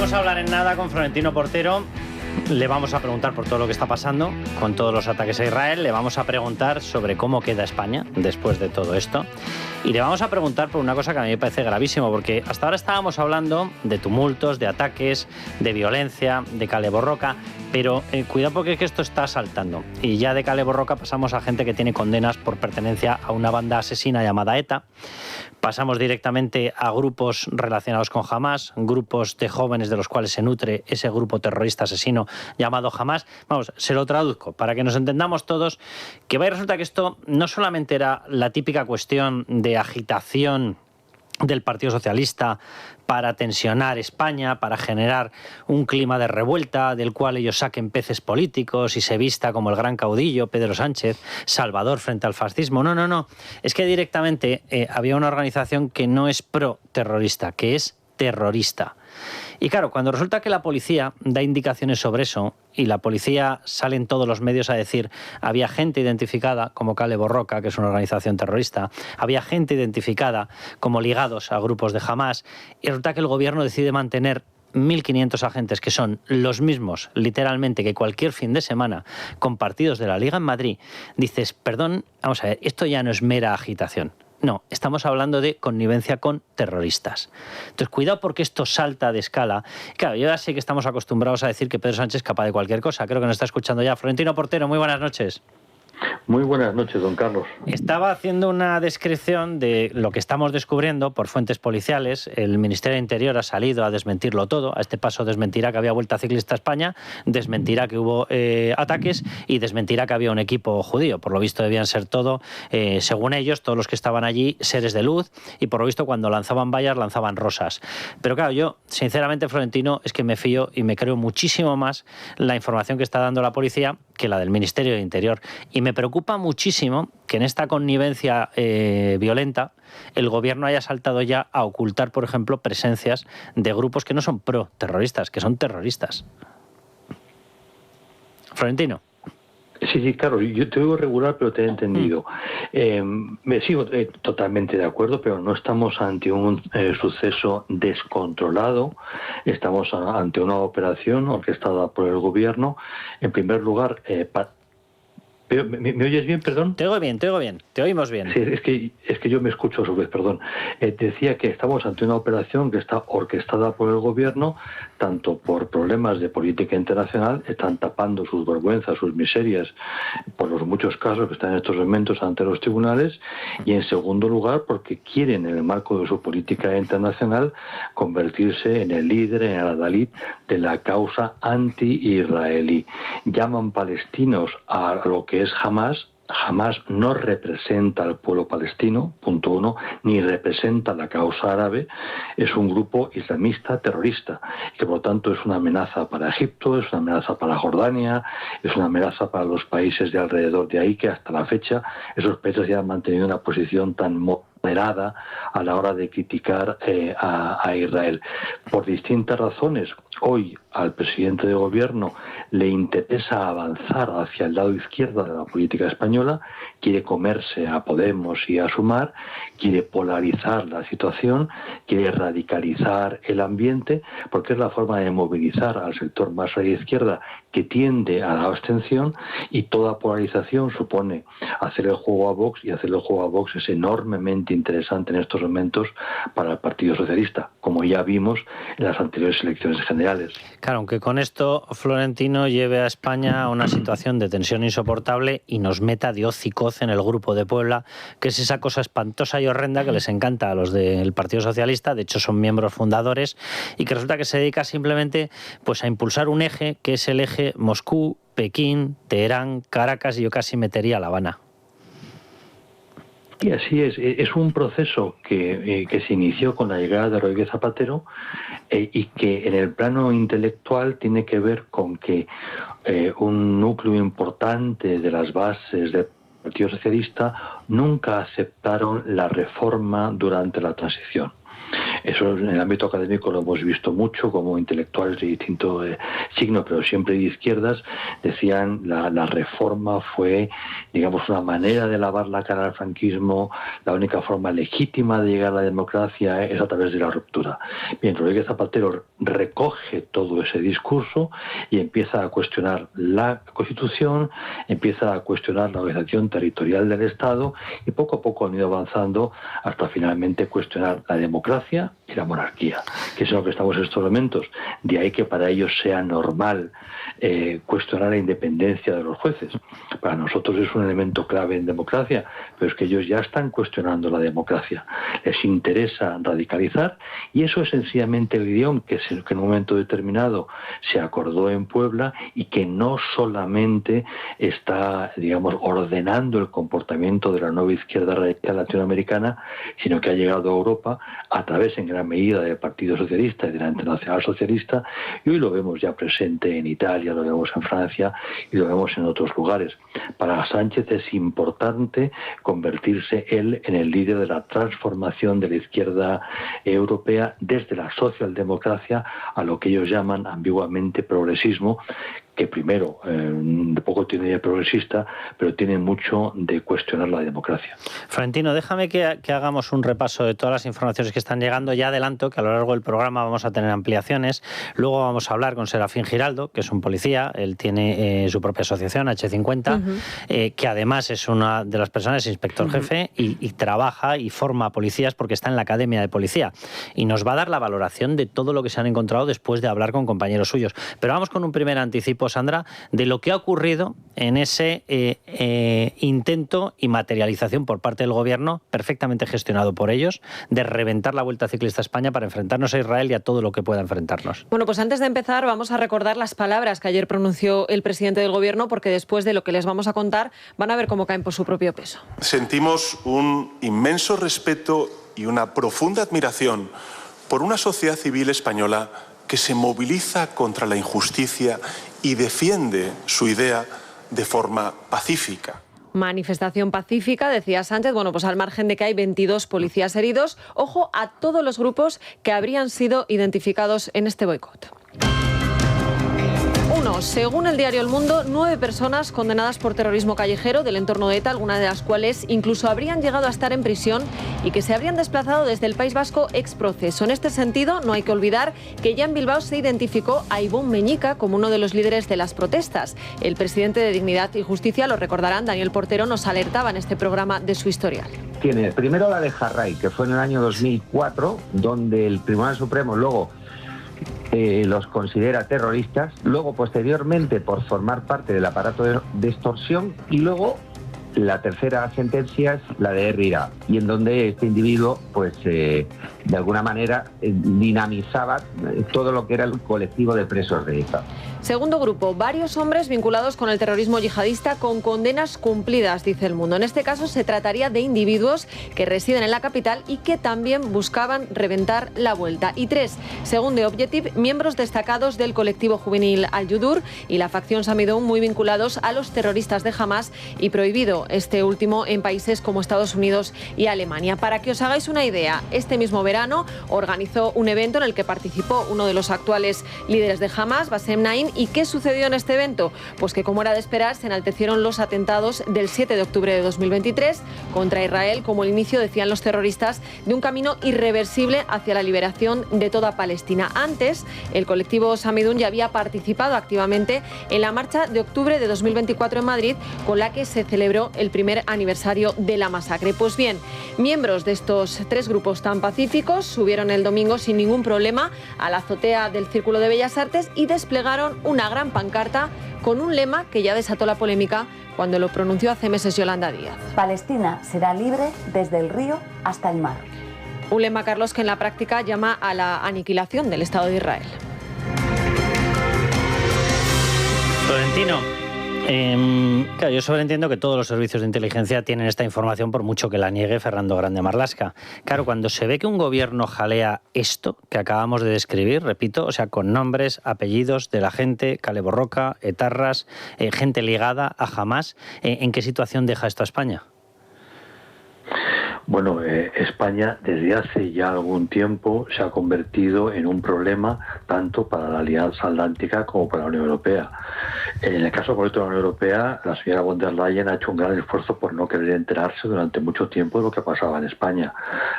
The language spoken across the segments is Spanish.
Vamos a hablar en nada con Florentino Portero. Le vamos a preguntar por todo lo que está pasando con todos los ataques a Israel. Le vamos a preguntar sobre cómo queda España después de todo esto. Y le vamos a preguntar por una cosa que a mí me parece gravísimo, porque hasta ahora estábamos hablando de tumultos, de ataques, de violencia, de Kale Borroka, pero cuidado porque es que esto está saltando. Y ya de Kale Borroka pasamos a gente que tiene condenas por pertenencia a una banda asesina llamada ETA. Pasamos directamente a grupos relacionados con Hamás, grupos de jóvenes de los cuales se nutre ese grupo terrorista asesino llamado Hamás. Vamos, se lo traduzco para que nos entendamos todos, que va y resulta que esto no solamente era la típica cuestión de agitación del Partido Socialista para tensionar España, para generar un clima de revuelta del cual ellos saquen peces políticos y se vista como el gran caudillo, Pedro Sánchez, salvador frente al fascismo. No. Es que directamente había una organización que no es pro-terrorista, que es terrorista. Y claro, cuando resulta que la policía da indicaciones sobre eso y la policía sale en todos los medios a decir había gente identificada como Kale Borroka, que es una organización terrorista, había gente identificada como ligados a grupos de Hamás, y resulta que el gobierno decide mantener 1.500 agentes, que son los mismos, literalmente, que cualquier fin de semana, con partidos de la Liga en Madrid, dices, perdón, vamos a ver, esto ya no es mera agitación. No, estamos hablando de connivencia con terroristas. Entonces, cuidado porque esto salta de escala. Claro, yo ya sé que estamos acostumbrados a decir que Pedro Sánchez es capaz de cualquier cosa. Creo que nos está escuchando ya. Florentino Portero, muy buenas noches. Muy buenas noches, don Carlos. Estaba haciendo una descripción de lo que estamos descubriendo por fuentes policiales. El Ministerio de Interior ha salido a desmentirlo todo. A este paso desmentirá que había Vuelta Ciclista a España, desmentirá que hubo ataques y desmentirá que había un equipo judío. Por lo visto debían ser todo, según ellos, todos los que estaban allí, seres de luz, y por lo visto cuando lanzaban vallas lanzaban rosas. Pero claro, yo, sinceramente, Florentino, es que me fío y me creo muchísimo más la información que está dando la policía que la del Ministerio de Interior. Y me preocupa muchísimo que en esta connivencia violenta el gobierno haya saltado ya a ocultar, por ejemplo, presencias de grupos que no son pro-terroristas, que son terroristas. Florentino. Sí, claro, yo te oigo regular, pero te he entendido. Me sigo totalmente de acuerdo, pero no estamos ante un suceso descontrolado, estamos ante una operación orquestada por el gobierno. En primer lugar, ¿Me oyes bien, perdón? Te oigo bien, te oímos bien. Sí, es que yo me escucho a su vez, perdón. Decía que estamos ante una operación que está orquestada por el gobierno, tanto por problemas de política internacional, están tapando sus vergüenzas, sus miserias, por los muchos casos que están en estos momentos ante los tribunales, y en segundo lugar porque quieren, en el marco de su política internacional, convertirse en el líder, en el adalid de la causa anti-israelí. Llaman palestinos a lo que es Hamás. Hamás no representa al pueblo palestino, punto uno, ni representa la causa árabe, es un grupo islamista terrorista, que por lo tanto es una amenaza para Egipto, es una amenaza para Jordania, es una amenaza para los países de alrededor de ahí, que hasta la fecha esos países ya han mantenido una posición tan moderada a la hora de criticar a Israel. Por distintas razones, hoy al presidente de gobierno le interesa avanzar hacia el lado izquierdo de la política española, quiere comerse a Podemos y a Sumar, quiere polarizar la situación, quiere radicalizar el ambiente, porque es la forma de movilizar al sector más a la izquierda que tiende a la abstención, y toda polarización supone hacer el juego a Vox, y hacer el juego a Vox es enormemente interesante en estos momentos para el Partido Socialista, como ya vimos en las anteriores elecciones generales. Claro, aunque con esto Florentino lleve a España a una situación de tensión insoportable y nos meta de hocicoz en el Grupo de Puebla, que es esa cosa espantosa y horrenda que les encanta a los del Partido Socialista, de hecho son miembros fundadores, y que resulta que se dedica simplemente pues a impulsar un eje, que es el eje Moscú, Pekín, Teherán, Caracas, y yo casi metería La Habana. Y así es un proceso que se inició con la llegada de Rodríguez Zapatero y que en el plano intelectual tiene que ver con que un núcleo importante de las bases del Partido Socialista nunca aceptaron la reforma durante la transición. Eso en el ámbito académico lo hemos visto mucho, como intelectuales de distinto signo, pero siempre de izquierdas, decían la reforma fue, digamos, una manera de lavar la cara al franquismo, la única forma legítima de llegar a la democracia es a través de la ruptura. Bien, Rodríguez Zapatero recoge todo ese discurso y empieza a cuestionar la Constitución, empieza a cuestionar la organización territorial del Estado y poco a poco han ido avanzando hasta finalmente cuestionar la democracia y la monarquía, que es lo que estamos en estos momentos. De ahí que para ellos sea normal cuestionar la independencia de los jueces. Para nosotros es un elemento clave en democracia, pero es que ellos ya están cuestionando la democracia. Les interesa radicalizar y eso es sencillamente el guión que en un momento determinado se acordó en Puebla y que no solamente está, digamos, ordenando el comportamiento de la nueva izquierda radical latinoamericana, sino que ha llegado a Europa a través en gran medida del Partido Socialista y de la Internacional Socialista, y hoy lo vemos ya presente en Italia, lo vemos en Francia y lo vemos en otros lugares. Para Sánchez es importante convertirse él en el líder de la transformación de la izquierda europea desde la socialdemocracia a lo que ellos llaman ambiguamente progresismo, que primero de poco tiene de progresista, pero tiene mucho de cuestionar la democracia. Florentino, déjame que hagamos un repaso de todas las informaciones que están llegando. Ya adelanto que a lo largo del programa vamos a tener ampliaciones. Luego vamos a hablar con Serafín Giraldo, que es un policía. Él tiene su propia asociación, H50, que además es una de las personas, inspector jefe, y trabaja y forma policías porque está en la Academia de Policía. Y nos va a dar la valoración de todo lo que se han encontrado después de hablar con compañeros suyos. Pero vamos con un primer anticipo, Sandra, de lo que ha ocurrido en ese intento y materialización por parte del gobierno, perfectamente gestionado por ellos, de reventar la Vuelta Ciclista a España para enfrentarnos a Israel y a todo lo que pueda enfrentarnos. Bueno, pues antes de empezar vamos a recordar las palabras que ayer pronunció el presidente del gobierno, porque después de lo que les vamos a contar van a ver cómo caen por su propio peso. Sentimos un inmenso respeto y una profunda admiración por una sociedad civil española que se moviliza contra la injusticia y defiende su idea de forma pacífica. Manifestación pacífica, decía Sánchez, bueno, pues al margen de que hay 22 policías heridos, ojo a todos los grupos que habrían sido identificados en este boicot. Según el diario El Mundo, 9 personas condenadas por terrorismo callejero del entorno de ETA, algunas de las cuales incluso habrían llegado a estar en prisión y que se habrían desplazado desde el País Vasco ex proceso. En este sentido, no hay que olvidar que ya en Bilbao se identificó a Ibon Meñica como uno de los líderes de las protestas. El presidente de Dignidad y Justicia, lo recordarán, Daniel Portero, nos alertaba en este programa de su historial. Tiene primero la de Jarray, que fue en el año 2004, donde el Tribunal Supremo luego los considera terroristas, luego posteriormente por formar parte del aparato de extorsión, y luego la tercera sentencia es la de Herrera, y en donde este individuo pues de alguna manera dinamizaba todo lo que era el colectivo de presos de ETA. Segundo grupo, varios hombres vinculados con el terrorismo yihadista con condenas cumplidas, dice El Mundo. En este caso se trataría de individuos que residen en la capital y que también buscaban reventar la Vuelta. Y 3, según The Objective, miembros destacados del colectivo juvenil Al-Yudur y la facción Samidoun, muy vinculados a los terroristas de Hamás, y prohibido este último en países como Estados Unidos y Alemania. Para que os hagáis una idea, este mismo verano organizó un evento en el que participó uno de los actuales líderes de Hamás, Bassem Naim. ¿Y qué sucedió en este evento? Pues que, como era de esperar, se enaltecieron los atentados del 7 de octubre de 2023 contra Israel como el inicio, decían los terroristas, de un camino irreversible hacia la liberación de toda Palestina. Antes, el colectivo Samidoun ya había participado activamente en la marcha de octubre de 2024 en Madrid, con la que se celebró el primer aniversario de la masacre. Pues bien, miembros de estos 3 grupos tan pacíficos subieron el domingo sin ningún problema a la azotea del Círculo de Bellas Artes y desplegaron una gran pancarta con un lema que ya desató la polémica cuando lo pronunció hace meses Yolanda Díaz. Palestina será libre desde el río hasta el mar. Un lema, Carlos, que en la práctica llama a la aniquilación del Estado de Israel. Florentino, claro, yo sobreentiendo que todos los servicios de inteligencia tienen esta información, por mucho que la niegue Fernando Grande Marlaska. Claro, cuando se ve que un gobierno jalea esto que acabamos de describir, repito, o sea, con nombres, apellidos de la gente, Kale Borroka, etarras, gente ligada a Hamás, ¿en qué situación deja esto a España? Bueno, España desde hace ya algún tiempo se ha convertido en un problema tanto para la Alianza Atlántica como para la Unión Europea. En el caso concreto de la Unión Europea, la señora von der Leyen ha hecho un gran esfuerzo por no querer enterarse durante mucho tiempo de lo que pasaba en España.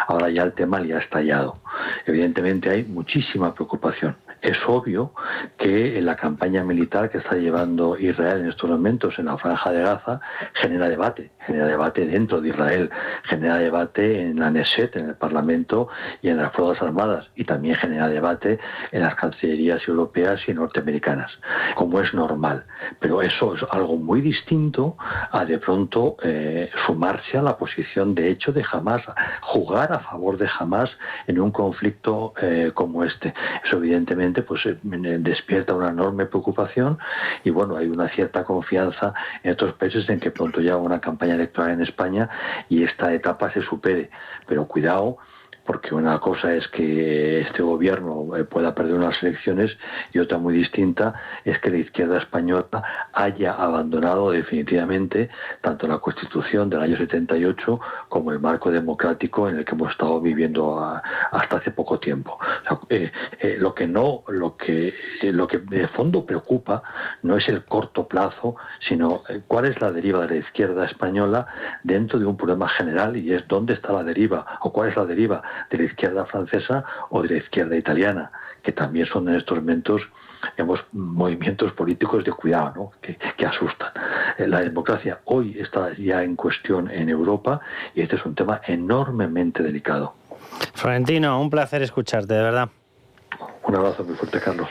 Ahora ya el tema le ha estallado. Evidentemente hay muchísima preocupación. Es obvio que la campaña militar que está llevando Israel en estos momentos en la Franja de Gaza genera debate dentro de Israel, genera debate en la Knesset, en el Parlamento y en las Fuerzas Armadas, y también genera debate en las cancillerías europeas y norteamericanas, como es normal. Pero eso es algo muy distinto a de pronto sumarse a la posición de hecho de Hamás, jugar a favor de Hamás en un conflicto como este. Eso evidentemente pues despierta una enorme preocupación y bueno, hay una cierta confianza en otros países en que pronto llega una campaña electoral en España y esta etapa se supere. Pero cuidado, porque una cosa es que este gobierno pueda perder unas elecciones y otra muy distinta es que la izquierda española haya abandonado definitivamente tanto la Constitución del año 78 como el marco democrático en el que hemos estado viviendo hasta hace poco tiempo. O sea, lo que de fondo preocupa no es el corto plazo, sino cuál es la deriva de la izquierda española dentro de un problema general, y es dónde está la deriva o cuál es la deriva de la izquierda francesa o de la izquierda italiana, que también son en estos momentos movimientos políticos de cuidado, ¿no? que asustan. La democracia hoy está ya en cuestión en Europa y este es un tema enormemente delicado. Florentino, un placer escucharte, de verdad. Un abrazo muy fuerte, Carlos.